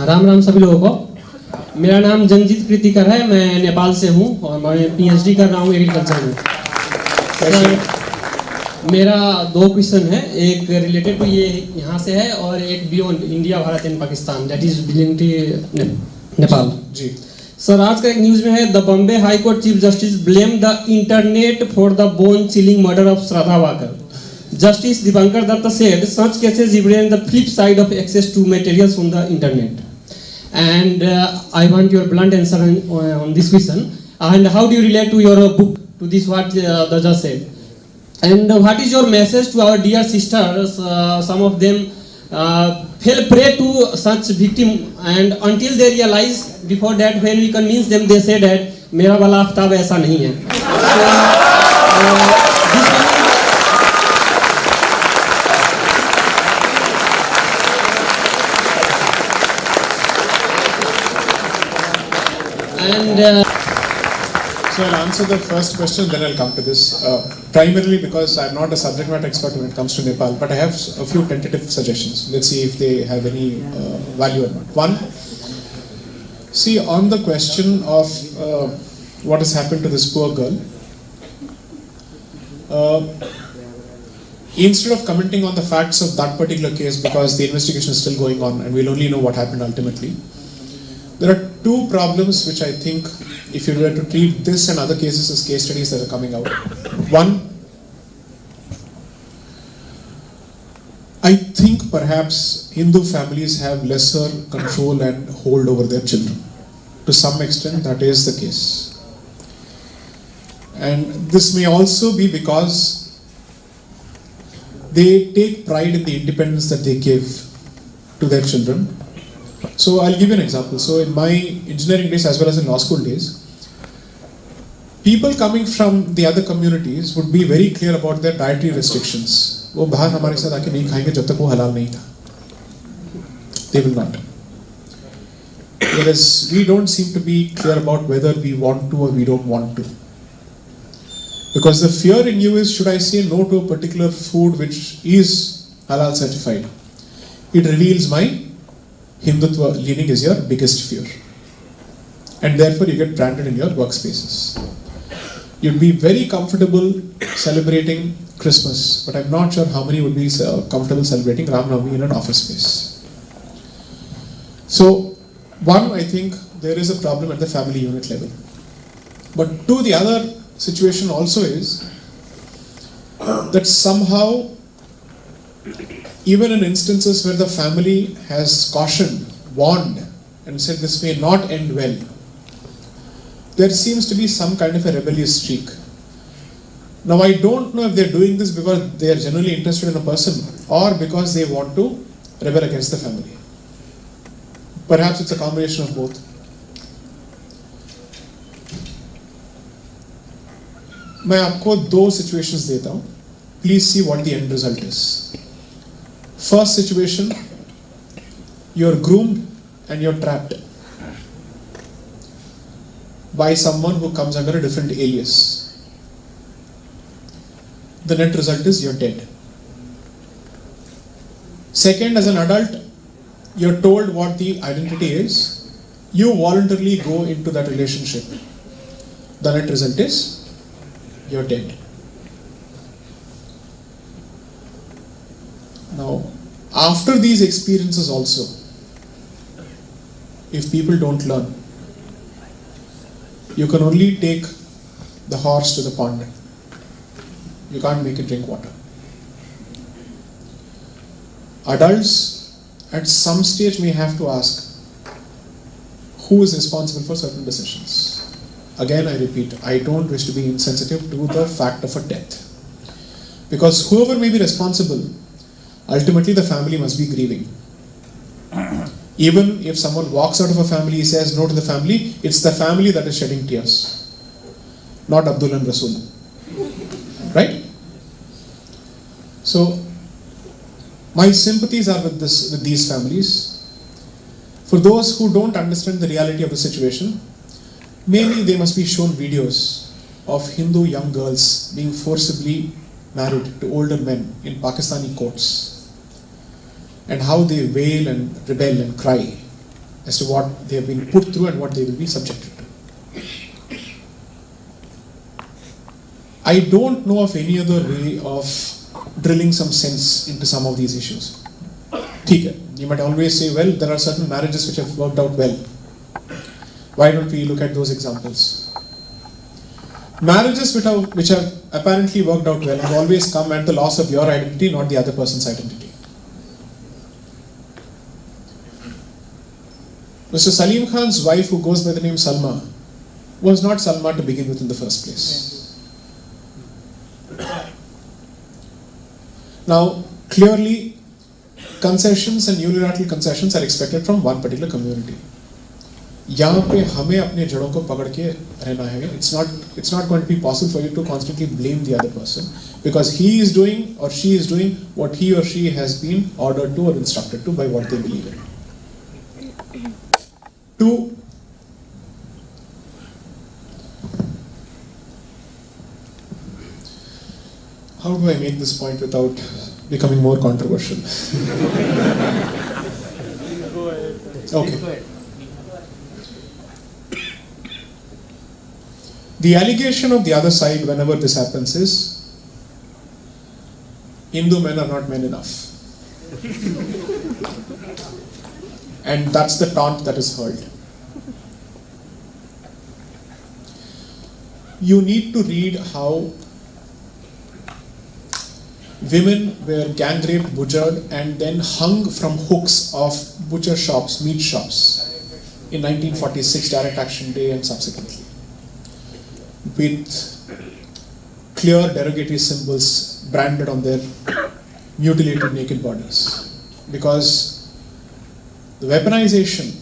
राम राम सभी लोगों को। मेरा नाम जंजीत कृतिकर है, मैं नेपाल से हूँ और मैं पीएचडी कर रहा हूँ एग्रीकल्चर में। सर मेरा दो क्वेश्चन है, एक रिलेटेड टू ये यहाँ से है और एक beyond India Bharat and Pakistan, that is belong to Nepal ji. Sir आज का एक न्यूज में है, the Bombay High Court chief justice blame the internet for the bone chilling murder of Shraddha Walkar. Justice Deepak Datta said such cases represent the flip side of access to materials on the internet. And I want your blunt answer on this question. And how do you relate to your book to this what the judge said? And what is your message to our dear sisters? Some of them fell prey to such victim, and until they realize, before that when we convince them, they say that मेरा वाला आफ्ताब ऐसा नहीं है. So I'll answer the first question, then I'll come to this. Primarily because I'm not a subject matter expert when it comes to Nepal, but I have a few tentative suggestions. Let's see if they have any value or not. One, see on the question of what has happened to this poor girl, instead of commenting on the facts of that particular case, because the investigation is still going on and we'll only know what happened ultimately, there are two problems which I think, if you were to treat this and other cases as case studies that are coming out. One, I think perhaps Hindu families have lesser control and hold over their children. To some extent, that is the case. And this may also be because they take pride in the independence that they give to their children. So I'll give you an example. So in my engineering days as well as in law school days, people coming from the other communities would be very clear about their dietary restrictions. वो बाहर हमारे साथ आके नहीं खाएंगे जब तक वो हलाल नहीं था. They will not. Whereas we don't seem to be clear about whether we want to or we don't want to. Because the fear in you is, should I say no to a particular food which is halal certified? It reveals my Hindutva leaning is your biggest fear, and therefore you get branded in your workspaces. You'd be very comfortable celebrating Christmas, but I'm not sure how many would be comfortable celebrating Ram Navami in an office space. So, one, I think there is a problem at the family unit level. But two, the other situation also is that somehow, even in instances where the family has cautioned, warned, and said this may not end well, there seems to be some kind of a rebellious streak. Now I don't know if they're doing this because they are genuinely interested in a person or because they want to rebel against the family. Perhaps it's a combination of both. मैं आपको दो situations देता हूँ. Please see what the end result is. First situation, you're groomed and you're trapped by someone who comes under a different alias. The net result is you're dead. Second, as an adult, you're told what the identity is. You voluntarily go into that relationship. The net result is you're dead. Now, after these experiences also, if people don't learn, you can only take the horse to the pond. You can't make it drink water. Adults at some stage may have to ask, who is responsible for certain decisions? Again, I repeat, I don't wish to be insensitive to the fact of a death. Because whoever may be responsible, ultimately the family must be grieving. Even if someone walks out of a family, he says no to the family, it's the family that is shedding tears, not Abdul and Rasul. Right? So, my sympathies are with these families. For those who don't understand the reality of the situation, maybe they must be shown videos of Hindu young girls being forcibly married to older men in Pakistani courts, and how they wail and rebel and cry as to what they have been put through and what they will be subjected to. I don't know of any other way of drilling some sense into some of these issues. You might always say, well, there are certain marriages which have worked out well. Why don't we look at those examples? Marriages which have apparently worked out well have always come at the loss of your identity, not the other person's identity. Mr. Salim Khan's wife, who goes by the name Salma, was not Salma to begin with in the first place. Now, clearly, concessions and unilateral concessions are expected from one particular community. यहाँ पे हमें अपने जड़ों को पकड़ के रहना है. It's not going to be possible for you to constantly blame the other person because he is doing or she is doing what he or she has been ordered to or instructed to by what they believe in. Two, how do I make this point without becoming more controversial? Okay. The allegation of the other side whenever this happens is Hindu men are not men enough. And that's the taunt that is heard. You need to read how women were gang raped, butchered, and then hung from hooks of butcher shops, meat shops in 1946, Direct Action Day and subsequently, with clear derogatory symbols branded on their mutilated naked bodies. Because the weaponization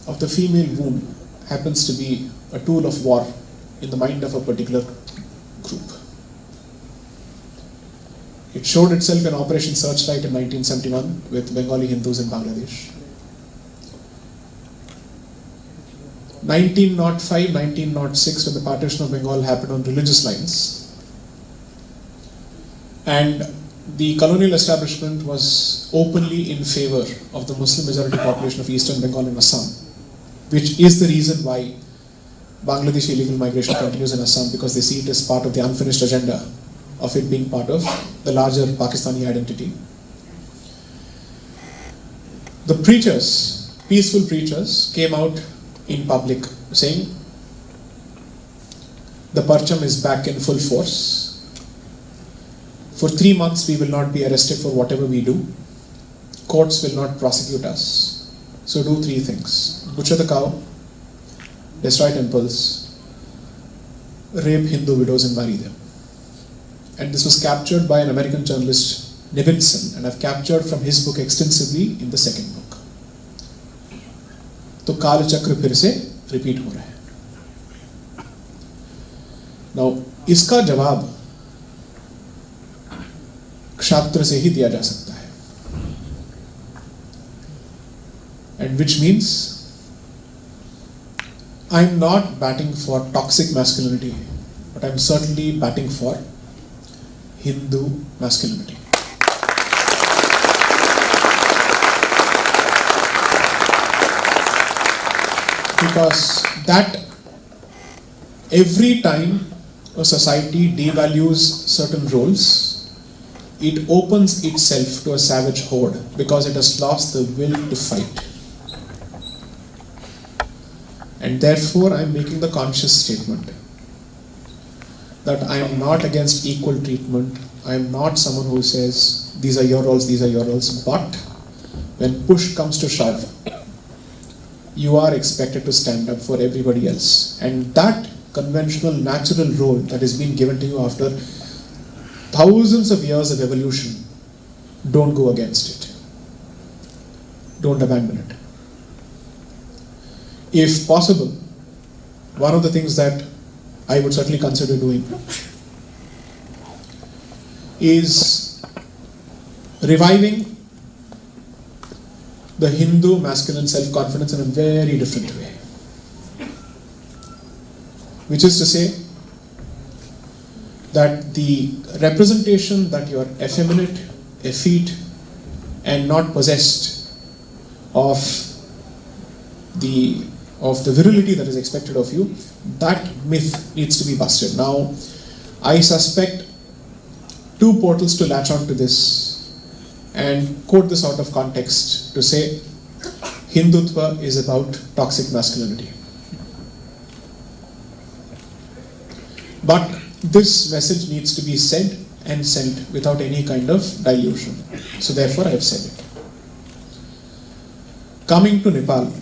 of the female womb happens to be a tool of war in the mind of a particular group. It showed itself in Operation Searchlight in 1971 with Bengali Hindus in Bangladesh. 1905, 1906, when the partition of Bengal happened on religious lines, and the colonial establishment was openly in favor of the Muslim majority population of Eastern Bengal and Assam, which is the reason why Bangladeshi illegal migration continues in Assam, because they see it as part of the unfinished agenda of it being part of the larger Pakistani identity. The preachers, peaceful preachers, came out in public saying, the Parcham is back in full force. For 3 months we will not be arrested for whatever we do. Courts will not prosecute us. So do 3 things. Butcher the cow, destroy temples, rape Hindu widows and marry them. And this was captured by an American journalist, Nivinson, and I've captured from his book extensively in the second book. तो काल चक्र फिर से repeat हो रहा है. Now, इसका जवाब क्षात्र से ही दिया जा सकता है. And which means I'm not batting for toxic masculinity, but I'm certainly batting for Hindu masculinity. Because that every time a society devalues certain roles, it opens itself to a savage horde because it has lost the will to fight. And therefore I am making the conscious statement that I am not against equal treatment. I am not someone who says these are your roles, these are your roles, but when push comes to shove, you are expected to stand up for everybody else. And that conventional, natural role that has been given to you after thousands of years of evolution, don't go against it. Don't abandon it. If possible, one of the things that I would certainly consider doing is reviving the Hindu masculine self-confidence in a very different way. Which is to say that the representation that you are effeminate, effete, and not possessed of of the virility that is expected of you, that myth needs to be busted. Now, I suspect two portals to latch on to this and quote this out of context to say Hindutva is about toxic masculinity. But this message needs to be said and sent without any kind of dilution. So therefore I have said it. Coming to Nepal,